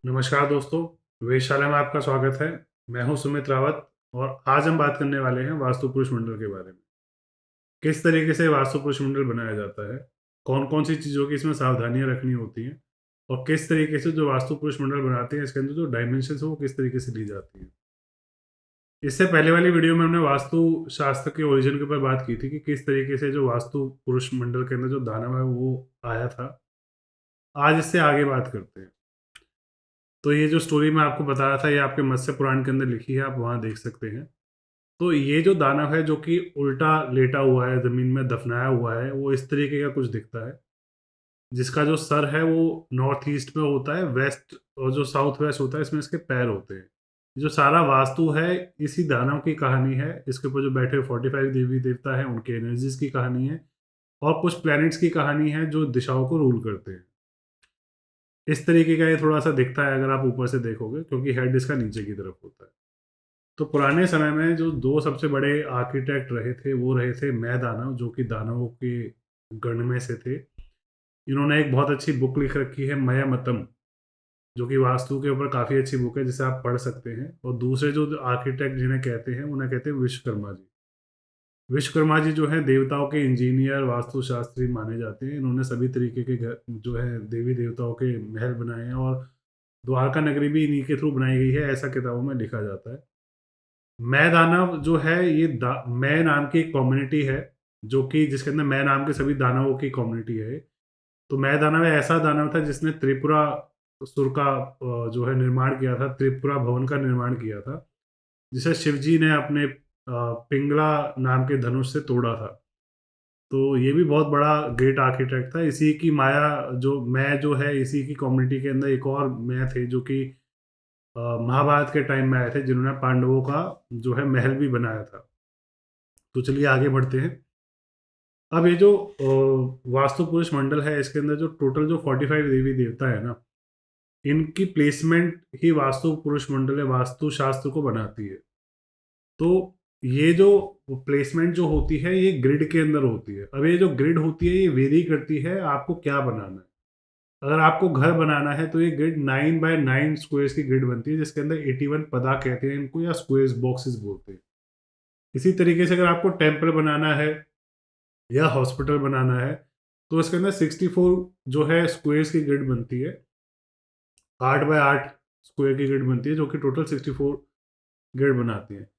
नमस्कार दोस्तों, वेधशाला में आपका स्वागत है। मैं हूं सुमित रावत और आज हम बात करने वाले हैं वास्तु पुरुष मंडल के बारे में। किस तरीके से वास्तु पुरुष मंडल बनाया जाता है, कौन-कौन सी चीज़ों की इसमें सावधानियाँ रखनी होती हैं और किस तरीके से जो वास्तु पुरुष मंडल बनाते हैं, इसके अंदर जो डायमेंशंस है वो किस तरीके से ली जाती हैं। इससे पहले वाली वीडियो में हमने वास्तु शास्त्र के ओरिजिन के ऊपर बात की थी कि किस तरीके से जो वास्तु पुरुष मंडल के अंदर जो दानव है वो आया था। आज इससे आगे बात करते हैं। तो ये जो स्टोरी मैं आपको बता रहा था, ये आपके मत्स्य पुराण के अंदर लिखी है, आप वहाँ देख सकते हैं। तो ये जो दानव है जो कि उल्टा लेटा हुआ है, ज़मीन में दफनाया हुआ है, वो इस तरीके का कुछ दिखता है। जिसका जो सर है वो नॉर्थ ईस्ट में होता है, वेस्ट और जो साउथ वेस्ट होता है इसमें इसके पैर होते हैं। जो सारा वास्तु है इसी दानव की कहानी है। इसके ऊपर जो बैठे हुए 45 देवी-देवता हैं उनके एनर्जीज़ की कहानी है और कुछ प्लैनेट्स की कहानी है जो दिशाओं को रूल करते हैं। इस तरीके का ये थोड़ा-सा दिखता है अगर आप ऊपर से देखोगे, क्योंकि हेड इसका नीचे की तरफ होता है। तो पुराने समय में जो 2 सबसे बड़े आर्किटेक्ट रहे थे, वो रहे थे मैं-दानव, जो कि दानवों के गण में से थे। इन्होंने एक बहुत अच्छी बुक लिख रखी है मयमतम, जो कि वास्तु के ऊपर काफ़ी अच्छी बुक है जिसे आप पढ़ सकते हैं। और दूसरे जो आर्किटेक्ट जिन्हें कहते हैं, उन्हें कहते हैं विश्वकर्मा जी। विश्वकर्मा जी जो हैं देवताओं के इंजीनियर, वास्तुशास्त्री माने जाते हैं। इन्होंने सभी तरीके के घर जो है देवी-देवताओं के महल बनाए हैं और द्वारका नगरी भी इन्हीं के थ्रू बनाई गई है, ऐसा किताबों में लिखा जाता है। मैं दानव जो है ये मैं नाम की एक कम्युनिटी है, जो कि जिसके अंदर मैं नाम के सभी दानवों की कम्युनिटी है। तो मैं दानव ऐसा दानव था जिसने त्रिपुरासुर का जो है निर्माण किया था, त्रिपुरा भवन का निर्माण किया था, जिसे शिवजी ने अपने पिंगला नाम के धनुष से तोड़ा था। तो ये भी बहुत बड़ा ग्रेट आर्किटेक्ट था। इसी की माया जो मैं जो है इसी की कम्युनिटी के अंदर एक और मैं थे जो कि महाभारत के टाइम में आए थे, जिन्होंने पांडवों का जो है महल भी बनाया था। तो चलिए आगे बढ़ते हैं। अब ये जो वास्तु पुरुष मंडल है इसके अंदर जो टोटल जो 45 देवी-देवता है ना, इनकी प्लेसमेंट ही वास्तु पुरुष मंडल है, वास्तु शास्त्र को बनाती है। तो ये जो प्लेसमेंट जो होती है ये ग्रिड के अंदर होती है। अब ये जो ग्रिड होती है ये वेरी करती है आपको क्या बनाना है। अगर आपको घर बनाना है तो ये ग्रिड 9 बाय 9 स्क्वायर्स की ग्रिड बनती है, जिसके अंदर 81 पदा कहते हैं इनको, या स्क्वायर्स बॉक्सेस बोलते हैं। इसी तरीके से अगर आपको टेम्पल बनाना है या हॉस्पिटल बनाना है तो इसके अंदर 64 जो है स्क्वायर्स की ग्रिड बनती है। 8 बाय 8 स्क्वायर की ग्रिड बनती है, जो कि टोटल 64 ग्रिड बनाती है।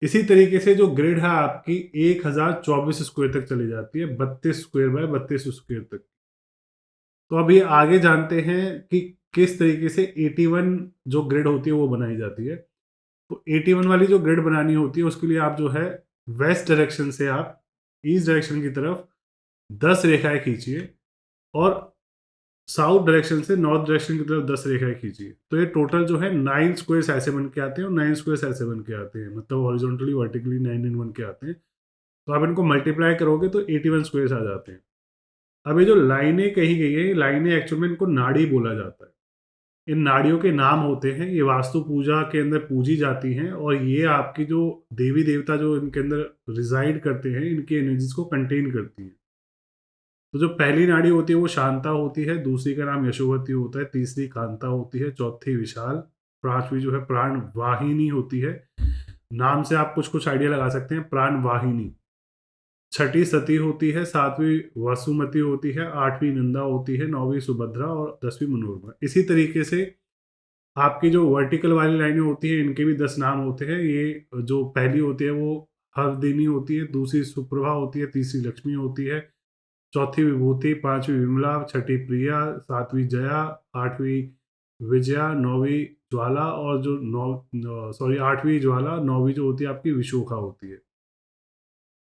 इसी तरीके से जो ग्रिड है आपकी 1024 स्क्वायर तक चली जाती है, 32 स्क्वायर बाय 32 स्क्वायर तक। तो अभी आगे जानते हैं कि किस तरीके से 81 जो ग्रिड होती है वो बनाई जाती है। तो 81 वाली जो ग्रिड बनानी होती है उसके लिए आप जो है वेस्ट डायरेक्शन से आप ईस्ट डायरेक्शन की तरफ 10 रेखाएँ खींचिए और साउथ डायरेक्शन से नॉर्थ डायरेक्शन की तरफ 10 रेखाएँ खींचिए। तो ये टोटल जो है 9 स्क्वायर्स ऐसे बन के आते हैं और 9 स्क्वायर्स ऐसे बन के आते हैं। मतलब हॉरिज़ॉन्टली वर्टिकली 9 बन के आते हैं। तो आप इनको मल्टीप्लाई करोगे तो 81 स्क्वायर्स आ जाते हैं। अब ये जो लाइनें कही गई है, ये लाइनें एक्चुअल में इनको नाड़ी बोला जाता है। इन नाड़ियों के नाम होते हैं, ये वास्तु पूजा के अंदर पूजी जाती हैं और ये आपकी जो देवी-देवता जो इनके अंदर रिज़ाइड करते हैं, इनकी एनर्जीज़ को कंटेन करती हैं। तो जो पहली नाड़ी होती है वो शांता होती है, दूसरी का नाम यशोवती होता है, तीसरी कांता होती है, चौथी विशाल, 5वीं जो है प्राण वाहिनी होती है। नाम से आप कुछ-कुछ आइडिया लगा सकते हैं, प्राण वाहिनी। छठी सती होती है, 7वीं वसुमती होती है, 8वीं नंदा होती है, 9वीं सुभद्रा और 10वीं मनोरमा। इसी तरीके से आपकी जो वर्टिकल वाली लाइनें होती हैं इनके भी 10 नाम होते हैं। ये जो पहली होती है वो हरदिनी होती है, दूसरी सुप्रभा होती है, तीसरी लक्ष्मी होती है, चौथी विभूति, 5वीं विमला, छठी प्रिया, 7वीं जया, 8वीं विजया, 9वीं ज्वाला और जो 8वीं ज्वाला, 9वीं जो होती है आपकी विशोखा होती है।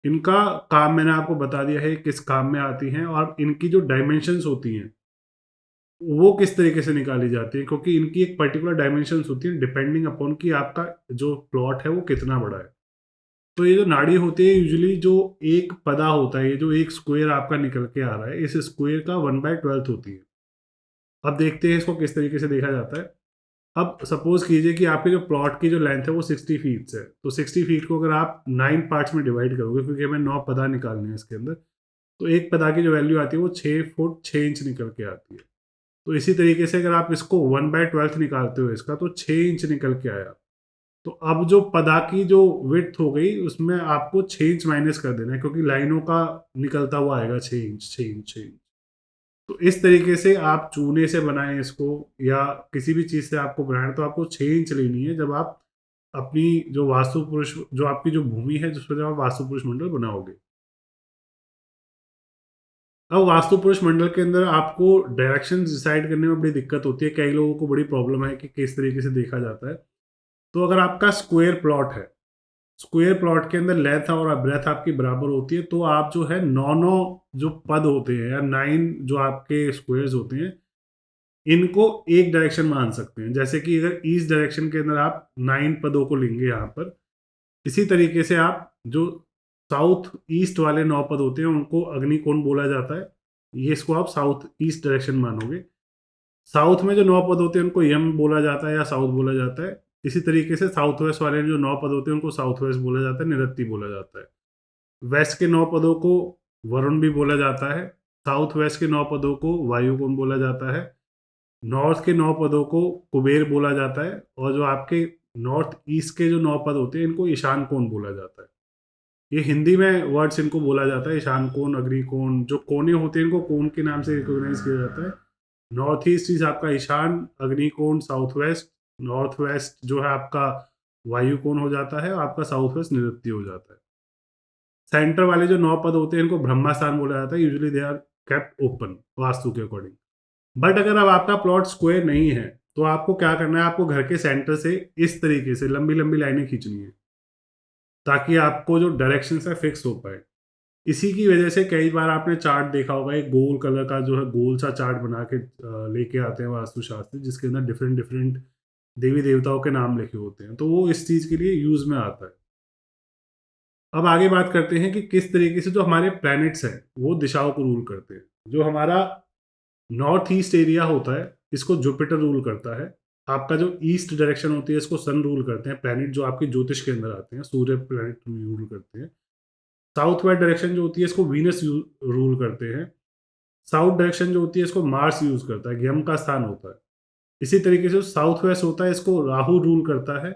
इनका काम मैंने आपको बता दिया है किस काम में आती हैं और इनकी जो डायमेंशंस होती हैं, वो किस तरीके से निकाली जाती है, क्योंकि इनकी एक पर्टिकुलर डायमेंशंस होती है डिपेंडिंग अपॉन कि आपका जो प्लॉट है वो कितना बड़ा है। तो ये जो नाड़ी होती है यूजुअली जो एक पदा होता है, ये जो एक स्क्वायर आपका निकल के आ रहा है, इस स्क्वायर का 1/12 होती है। अब देखते हैं इसको किस तरीके से देखा जाता है। अब सपोज़ कीजिए कि आपके जो प्लॉट की जो लेंथ है वो 60 फीट्स है। तो 60 फीट को अगर आप 9 पार्ट्स में डिवाइड करोगे, क्योंकि हमें 9 पदा निकालने हैं इसके अंदर, तो एक पदा की जो वैल्यू आती है वो 6 फुट 6 इंच निकल के आती है। तो इसी तरीके से अगर आप इसको 1/12 निकालते हो इसका, तो 6 इंच निकल के आया। तो अब जो पदा की जो विड्थ हो गई, उसमें आपको 6 इंच माइनस कर देना है, क्योंकि लाइनों का निकलता हुआ आएगा 6 इंच, 6 इंच, 6 इंच। तो इस तरीके से आप चूने से बनाएँ इसको, या किसी भी चीज़ से आपको बनाना है, तो आपको 6 इंच लेनी है, जब आप अपनी जो वास्तु पुरुष, जो आपकी जो भूमि है, जिस पर जब आप वास्तु पुरुष मंडल बनाओगे। अब वास्तु पुरुष मंडल के अंदर आपको डायरेक्शंस डिसाइड करने में बड़ी दिक्कत होती है। कई लोगों को बड़ी प्रॉब्लम है कि किस तरीके से देखा जाता है। तो अगर आपका स्क्वायर प्लॉट है, स्क्वायर प्लॉट के अंदर लेंथ और ब्रेथ आपकी बराबर होती है, तो आप जो है 9-9 जो पद होते हैं, या 9 जो आपके स्क्वायर्स होते हैं, इनको एक डायरेक्शन मान सकते हैं। जैसे कि अगर ईस्ट डायरेक्शन के अंदर आप 9 पदों को लेंगे यहाँ पर, इसी तरीके से आप जो साउथ ईस्ट वाले 9 पद होते हैं, उनको अग्निकोण बोला जाता है। ये इसको आप साउथ ईस्ट डायरेक्शन मानोगे। साउथ में जो 9 पद होते हैं, उनको यम बोला जाता है या साउथ बोला जाता है। इसी तरीके से साउथ वेस्ट वाले जो 9 पद होते हैं, उनको साउथ वेस्ट बोला जाता है, निरत्ती बोला जाता है। वेस्ट के 9 पदों को वरुण भी बोला जाता है। साउथ वेस्ट के 9 पदों को वायुकोण बोला जाता है। नॉर्थ के 9 पदों को कुबेर बोला जाता है, और जो आपके नॉर्थ ईस्ट के जो 9 पद होते हैं, इनको ईशान कोण बोला जाता है। ये हिंदी में वर्ड्स इनको बोला जाता है, ईशान कोण, अग्निकोण। जो कोने होते हैं, इनको कोण के नाम से रिकॉग्नाइज़ किया जाता है। नॉर्थ ईस्ट इज़ आपका ईशान, अग्निकोण साउथ वेस्ट, नॉर्थ वेस्ट जो है आपका वायुकोण हो जाता है, और आपका साउथ वेस्ट निवृत्ति हो जाता है। सेंटर वाले जो 9 पद होते हैं, इनको ब्रह्मास्थान बोला जाता है। Usually they are kept open vastu के अकॉर्डिंग। बट अगर अब आपका प्लॉट स्क्वायर नहीं है, तो आपको क्या करना है, आपको घर के सेंटर से इस तरीके से लंबी-लंबी लाइनें खींचनी है, ताकि आपको जो डायरेक्शंस है फिक्स हो पाए। इसी की वजह से कई बार आपने चार्ट देखा होगा, एक गोल कलर का जो है गोल सा चार्ट बना के लेके आते हैं वास्तुशास्त्री, जिसके अंदर डिफरेंट डिफरेंट देवी देवताओं के नाम लिखे होते हैं, तो वो इस चीज़ के लिए यूज़ में आता है। अब आगे बात करते हैं कि किस तरीके से जो हमारे प्लैनेट्स हैं, वो दिशाओं को रूल करते हैं। जो हमारा नॉर्थ ईस्ट एरिया होता है, इसको जुपिटर रूल करता है। आपका जो ईस्ट डायरेक्शन होती है, इसको सन रूल करते हैं। प्लैनेट जो आपकी ज्योतिष के अंदर आते हैं, सूर्य प्लैनेट रूल करते हैं। साउथ वेस्ट डायरेक्शन जो होती है, इसको वीनस रूल करते हैं। साउथ डायरेक्शन जो होती है, इसको मार्स यूज़ करता है, यम का स्थान होता है। इसी तरीके से जो साउथ वेस्ट होता है, इसको राहु रूल करता है।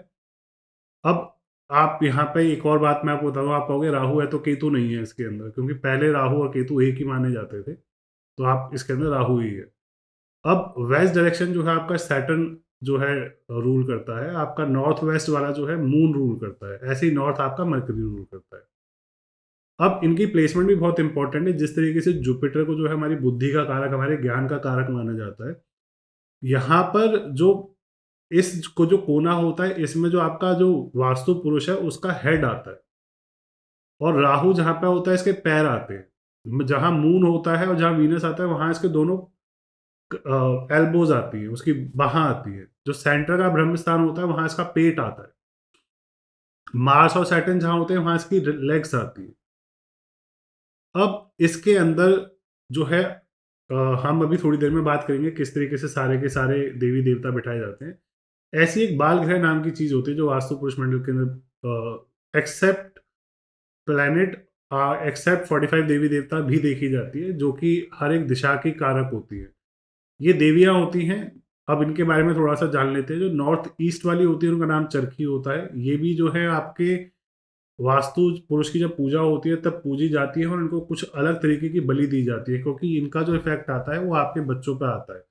अब आप यहाँ पे एक और बात मैं आपको बताऊँ, आप कहोगे राहु है तो केतु नहीं है इसके अंदर, क्योंकि पहले राहु और केतु एक ही माने जाते थे, तो आप इसके अंदर राहु ही है। अब वेस्ट डायरेक्शन जो है आपका सैटर्न जो है रूल करता है, आपका नॉर्थ वेस्ट वाला जो है मून रूल करता है, ऐसे ही नॉर्थ आपका मरकरी रूल करता है। अब इनकी प्लेसमेंट भी बहुत इंपॉर्टेंट है। जिस तरीके से जुपिटर को जो है हमारी बुद्धि का कारक, हमारे ज्ञान का कारक माना जाता है, यहाँ पर जो इस को जो कोना होता है, इसमें जो आपका जो वास्तु पुरुष है, उसका हेड आता है, और राहु जहाँ पे होता है, इसके पैर आते हैं। जहाँ मून होता है और जहाँ वीनस आता है, वहाँ इसके दोनों एल्बोज आती है, उसकी बाह आती है। जो सेंटर का ब्रह्म स्थान होता है, वहाँ इसका पेट आता है। मार्स और सैटर्न जहाँ होते हैं, वहाँ इसकी लेग्स आती है। अब इसके अंदर जो है हम अभी थोड़ी देर में बात करेंगे किस तरीके से सारे के सारे देवी देवता बिठाए जाते हैं। ऐसी एक बाल ग्रह नाम की चीज़ होती है, जो वास्तु पुरुष मंडल के अंदर एक्सेप्ट प्लैनेट एक्सेप्ट 45 देवी देवता भी देखी जाती है, जो कि हर एक दिशा की कारक होती है। ये देवियाँ होती हैं। अब इनके बारे में थोड़ा-सा जान लेते हैं। जो नॉर्थ ईस्ट वाली होती है, उनका नाम चरखी होता है। ये भी जो है आपके वास्तु पुरुष की जब पूजा होती है, तब पूजी जाती है, और इनको कुछ अलग तरीके की बलि दी जाती है, क्योंकि इनका जो इफ़ेक्ट आता है, वो आपके बच्चों पे आता है।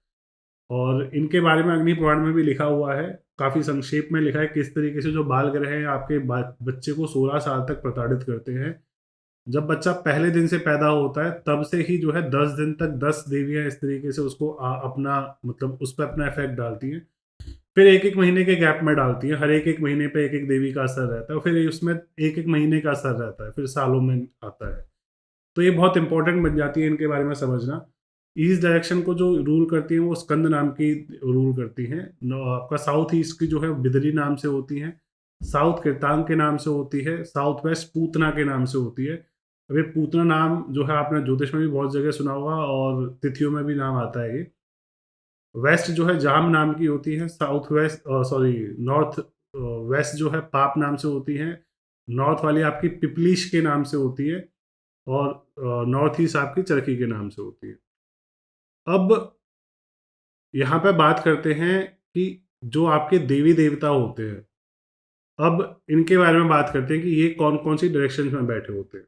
और इनके बारे में अग्नि पुराण में भी लिखा हुआ है, काफ़ी संक्षेप में लिखा है, किस तरीके से जो बाल ग्रह हैं आपके बच्चे को 16 साल तक प्रताड़ित करते हैं। जब बच्चा पहले दिन से पैदा होता है, तब से ही जो है 10 दिन तक 10 देवियाँ इस तरीके से उसको अपना मतलब उस पे अपना इफ़ेक्ट डालती हैं। फिर 1-1 महीने के गैप में डालती हैं, हर 1-1 महीने पे 1-1 देवी का असर रहता है, और फिर उसमें 1-1 महीने का असर रहता है, फिर सालों में आता है। तो ये बहुत इंपॉर्टेंट बन जाती है इनके बारे में समझना। ईस्ट डायरेक्शन को जो रूल करती हैं, वो स्कंद नाम की रूल करती हैं। आपका साउथ ईस्ट की जो है बिदरी नाम से होती हैं, साउथ कृतांग के नाम से होती है, साउथ वेस्ट पूतना के नाम से होती है। अब ये पूतना नाम जो है आपने ज्योतिष में भी बहुत जगह सुना होगा, और तिथियों में भी नाम आता है ये। वेस्ट जो है जाम नाम की होती है, south west sorry north west जो है पाप नाम से होती है, नॉर्थ वाली आपकी पिपलिश के नाम से होती है, और नॉर्थ ईस्ट आपकी चरखी के नाम से होती है। अब यहाँ पे बात करते हैं कि जो आपके देवी-देवता होते हैं, अब इनके बारे में बात करते हैं कि ये कौन-कौन सी डायरेक्शंस में बैठे होते हैं।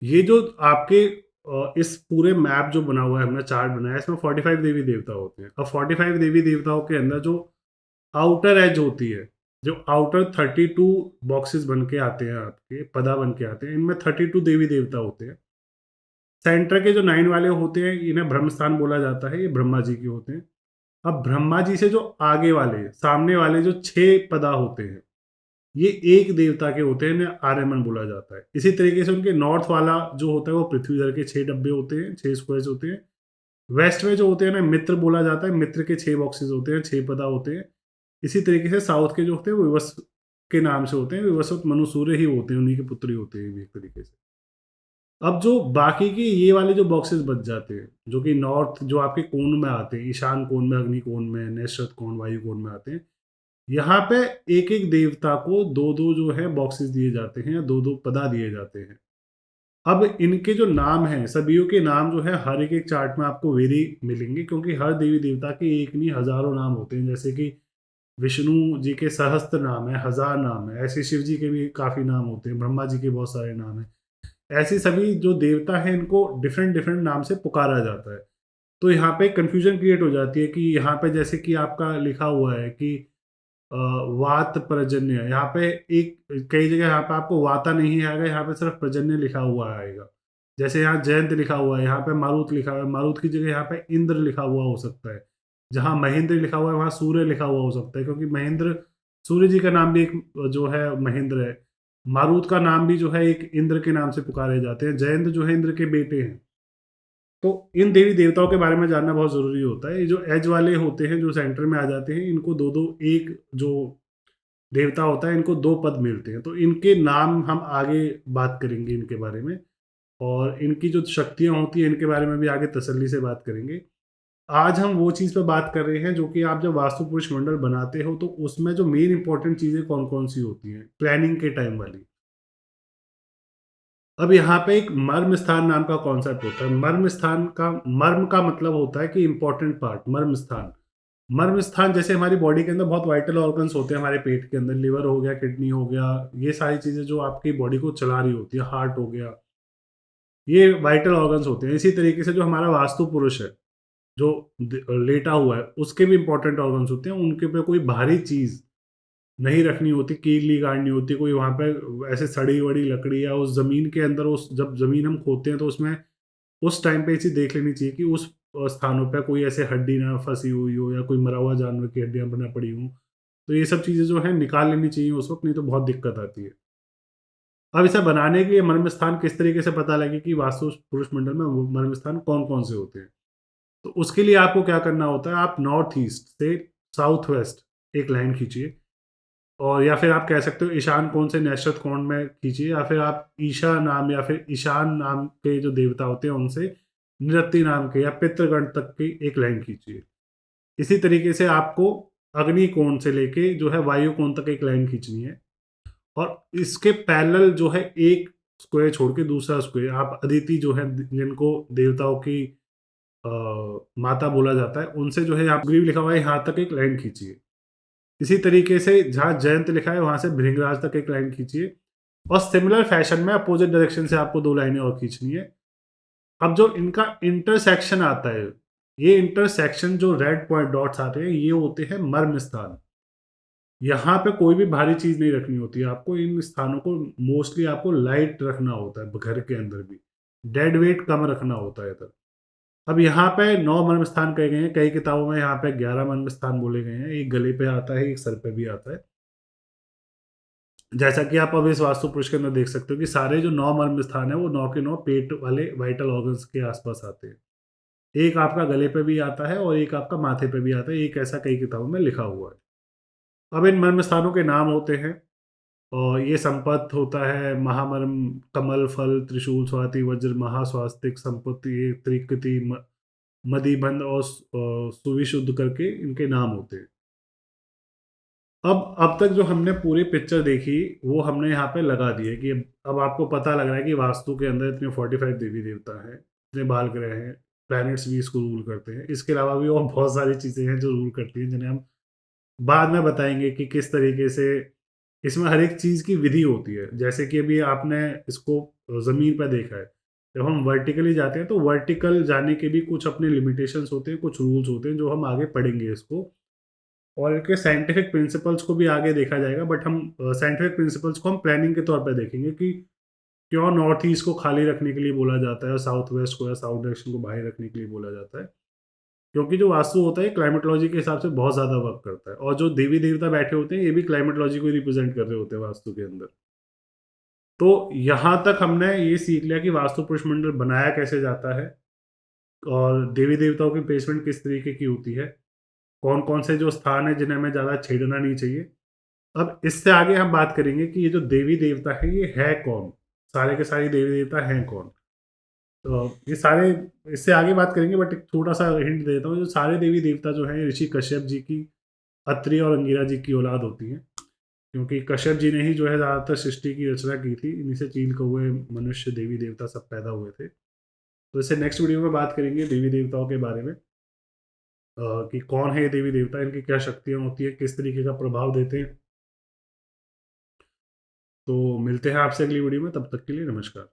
ये जो आपके इस पूरे मैप जो बना हुआ है, हमने चार्ट बनाया है, इसमें 45 देवी-देवता होते हैं। अब 45 देवी-देवताओं के अंदर जो आउटर एज होती है, जो आउटर 32 बॉक्सेस बन के आते हैं आपके, पदा बन के आते हैं, इनमें 32 देवी-देवता होते हैं। सेंटर के जो 9 वाले होते हैं, इन्हें ब्रह्मस्थान बोला जाता है, ये ब्रह्मा जी के होते हैं। अब ब्रह्मा जी से जो आगे वाले, सामने वाले जो 6 पदा होते हैं, ये एक देवता के होते हैं, इन्हें आर्यमन बोला जाता है। इसी तरीके से उनके नॉर्थ वाला जो होता है, वो पृथ्वीधर के 6 डब्बे होते हैं, 6 स्क्वायर्स होते हैं। वेस्ट में जो होते हैं ना, मित्र बोला जाता है, मित्र के 6 बॉक्सेस होते हैं, 6 पदा होते हैं। इसी तरीके से साउथ के जो होते हैं, वो विवस्वत के नाम से होते हैं, विवस्वत मनु सूर्य ही होते हैं, उन्हीं के पुत्र ही होते हैं ये भी एक तरीके से। अब जो बाकी के ये वाले जो बॉक्सेस बच जाते हैं, जो कि नॉर्थ जो आपके कोण में आते हैं, ईशान कोण में, अग्नि कोण में, नैश्रत कोण, वायु कोण में आते हैं, यहाँ पे एक-एक देवता को 2-2 जो है बॉक्सेस दिए जाते हैं या 2-2 पदा दिए जाते हैं। अब इनके जो नाम हैं, सभियों के नाम जो है हर एक-एक चार्ट में आपको वेरी मिलेंगे, क्योंकि हर देवी-देवता के एक नहीं हज़ारों नाम होते हैं। जैसे कि विष्णु जी के सहस्त्र नाम है, हज़ार नाम है, ऐसे शिव जी के भी काफ़ी नाम होते हैं, ब्रह्मा जी के बहुत सारे नाम हैं। ऐसे सभी जो देवता हैं, इनको डिफरेंट-डिफरेंट नाम से पुकारा जाता है। तो यहाँ पे कन्फ्यूज़न क्रिएट हो जाती है कि यहाँ पे जैसे कि आपका लिखा हुआ है कि अ, वात पर्जन्य, यहाँ पे एक कई जगह यहाँ पे आपको वाता नहीं आएगा, यहाँ पे सिर्फ पर्जन्य लिखा हुआ आएगा। जैसे यहाँ जयंत लिखा हुआ है, यहाँ पे मारुत लिखा हुआ है, मारुत की जगह यहाँ पे इंद्र लिखा हुआ हो सकता है। जहाँ महेंद्र लिखा हुआ है, वहाँ सूर्य लिखा हुआ हो सकता है, क्योंकि महेंद्र सूर्य जी का नाम भी एक जो है महेंद्र है। मारुत का नाम भी जो है एक इंद्र के नाम से पुकारे जाते हैं। जयंत जो है इंद्र के बेटे हैं। तो इन देवी-देवताओं के बारे में जानना बहुत ज़रूरी होता है। ये जो एज वाले होते हैं, जो सेंटर में आ जाते हैं, इनको 2-2 एक जो देवता होता है, इनको 2 पद मिलते हैं। तो इनके नाम हम आगे बात करेंगे इनके बारे में, और इनकी जो शक्तियाँ होती हैं, इनके बारे में भी आगे तसल्ली से बात करेंगे। आज हम वो चीज़ पे बात कर रहे हैं जो कि आप जब वास्तु पुरुष मंडल बनाते हो, तो उसमें जो मेन इम्पोर्टेंट चीज़ें कौन-कौन सी होती हैं, प्लानिंग के टाइम वाली। अब यहाँ पे एक मर्म स्थान नाम का कॉन्सेप्ट होता है। मर्म का मतलब होता है कि इम्पोर्टेंट पार्ट, मर्म स्थान। मर्म स्थान जैसे हमारी बॉडी के अंदर बहुत वाइटल ऑर्गन्स होते हैं, हमारे पेट के अंदर लिवर हो गया, किडनी हो गया, ये सारी चीज़ें जो आपकी बॉडी को चला रही होती है, हार्ट हो गया, ये वाइटल ऑर्गन्स होते हैं। इसी तरीके से जो हमारा वास्तु पुरुष है, जो लेटा हुआ है, उसके भी इंपॉर्टेंट ऑर्गन्स होते हैं। उनके पे कोई भारी चीज़ नहीं रखनी होती, कीली गाड़नी होती, कोई वहाँ पे ऐसे सड़ी-वड़ी लकड़ी या उस ज़मीन के अंदर, उस जब ज़मीन हम खोदते हैं तो उसमें उस टाइम पे ये चीज़ देख लेनी चाहिए कि उस स्थानों पे कोई ऐसे हड्डी ना फँसी हुई हो या कोई मरा हुआ जानवर की हड्डियाँ ना पड़ी हों। तो ये सब चीज़ें जो हैं निकाल लेनी चाहिए उस वक़्त, नहीं तो बहुत दिक्कत आती है। अब इसे बनाने के लिए मर्म स्थान किस तरीके से पता लगे कि वास्तु पुरुष मंडल में वो मर्म स्थान कौन-कौन से होते हैं? तो उसके लिए आपको क्या करना होता है, आप नॉर्थ ईस्ट से साउथ वेस्ट एक लाइन खींचिए, और या फिर आप कह सकते हो ईशान कोण से नैश्रत कोण में खींचिए, या फिर आप ईशा नाम या फिर ईशान नाम के जो देवता होते हैं उनसे नृत्य नाम के या पितृगण तक की एक लाइन खींचिए। इसी तरीके से आपको अग्नि कोण से लेके जो है वायु कोण तक एक लाइन खींचनी है, और इसके पैरेलल जो है एक स्क्वायर छोड़ के दूसरा स्क्वायर, आप अदिति जो है जिनको देवताओं की अ, माता बोला जाता है, उनसे जो है यहाँ ग्रीव लिखा हुआ है यहाँ तक एक लाइन खींचिए। इसी तरीके से जहाँ जयंत लिखा है वहाँ से भृंगराज तक एक लाइन खींचिए, और सिमिलर फैशन में अपोजिट डायरेक्शन से आपको 2 लाइनें और खींचनी है। अब जो इनका इंटरसेक्शन आता है, ये इंटरसेक्शन जो रेड पॉइंट डॉट्स आते हैं, ये होते हैं मर्म स्थान। यहाँ पे कोई भी भारी चीज़ नहीं रखनी होती है आपको, इन स्थानों को मोस्टली आपको लाइट रखना होता है, घर के अंदर भी। डेड वेट कम रखना होता है इधर। अब यहाँ पे 9 मर्म स्थान कहे गए हैं, कई किताबों में यहाँ पे 11 मर्म स्थान बोले गए हैं। एक गले पे आता है, एक सर पे भी आता है। जैसा कि आप अब इस वास्तु पुरुष के अंदर देख सकते हो कि सारे जो 9 मर्म स्थान है, वो 9 के 9 पेट वाले वाइटल ऑर्गन्स के आस-पास आते हैं। एक आपका गले पे भी आता है और एक आपका माथे पे भी आता है, एक ऐसा कई किताबों में लिखा हुआ है। अब इन मर्म स्थानों के नाम होते हैं, और ये संपत होता है, महामर्म, कमल, फल, त्रिशूल, स्वाति, वज्र, महास्वास्तिक, संपत्ति, ये त्रिकृति, मदीबंध और सुविशुद्ध करके इनके नाम होते हैं। अब तक जो हमने पूरी पिक्चर देखी, वो हमने यहाँ पे लगा दी है कि अब आपको पता लग रहा है कि वास्तु के अंदर इतने 45 देवी-देवता हैं, इतने बाल ग्रह हैं। प्लैनेट्स भी इसको रूल करते हैं। इसके अलावा भी और बहुत सारी चीज़ें हैं जो रूल करती हैं, जिन्हें हम बाद में बताएँगे कि किस तरीके से इसमें हर एक चीज़ की विधि होती है। जैसे कि अभी आपने इसको ज़मीन पे देखा है। जब हम वर्टिकली जाते हैं तो वर्टिकल जाने के भी कुछ अपने लिमिटेशंस होते हैं, कुछ रूल्स होते हैं जो हम आगे पढ़ेंगे इसको। और इनके साइंटिफिक प्रिंसिपल्स को भी आगे देखा जाएगा, बट हम साइंटिफिक प्रिंसिपल्स को हम प्लानिंग के तौर पे देखेंगे कि क्यों नॉर्थ ईस्ट को खाली रखने के लिए बोला जाता है और साउथ वेस्ट को या साउथ डायरेक्शन को बाहर रखने के लिए बोला जाता है। क्योंकि जो वास्तु होता है क्लाइमेटोलॉजी के हिसाब से बहुत ज़्यादा वर्क करता है, और जो देवी देवता बैठे होते हैं ये भी क्लाइमेटोलॉजी को रिप्रेजेंट कर रहे होते हैं वास्तु के अंदर। तो यहाँ तक हमने ये सीख लिया कि वास्तु पुरुष मंडल बनाया कैसे जाता है, और देवी देवताओं की प्लेसमेंट किस तरीके की होती है, कौन कौन से जो स्थान है जिन्हें हमें ज़्यादा छेड़ना नहीं चाहिए। अब इससे आगे हम बात करेंगे कि ये जो देवी देवता है ये है कौन, सारे के सारे देवी देवता हैं कौन। तो ये सारे, इससे आगे बात करेंगे, बट एक छोटा सा हिंट दे देता हूँ, जो सारे देवी देवता जो हैं ऋषि कश्यप जी की, अत्रि और अंगिरा जी की औलाद होती हैं। क्योंकि कश्यप जी ने ही जो है ज़्यादातर सृष्टि की रचना की थी, इन्हीं से चील कौए मनुष्य देवी देवता सब पैदा हुए थे। तो इससे नेक्स्ट वीडियो में बात करेंगे देवी देवताओं के बारे में, कि कौन है ये देवी देवता, इनकी क्या शक्तियाँ होती है, किस तरीके का प्रभाव देते हैं। तो मिलते हैं आपसे अगली वीडियो में, तब तक के लिए नमस्कार।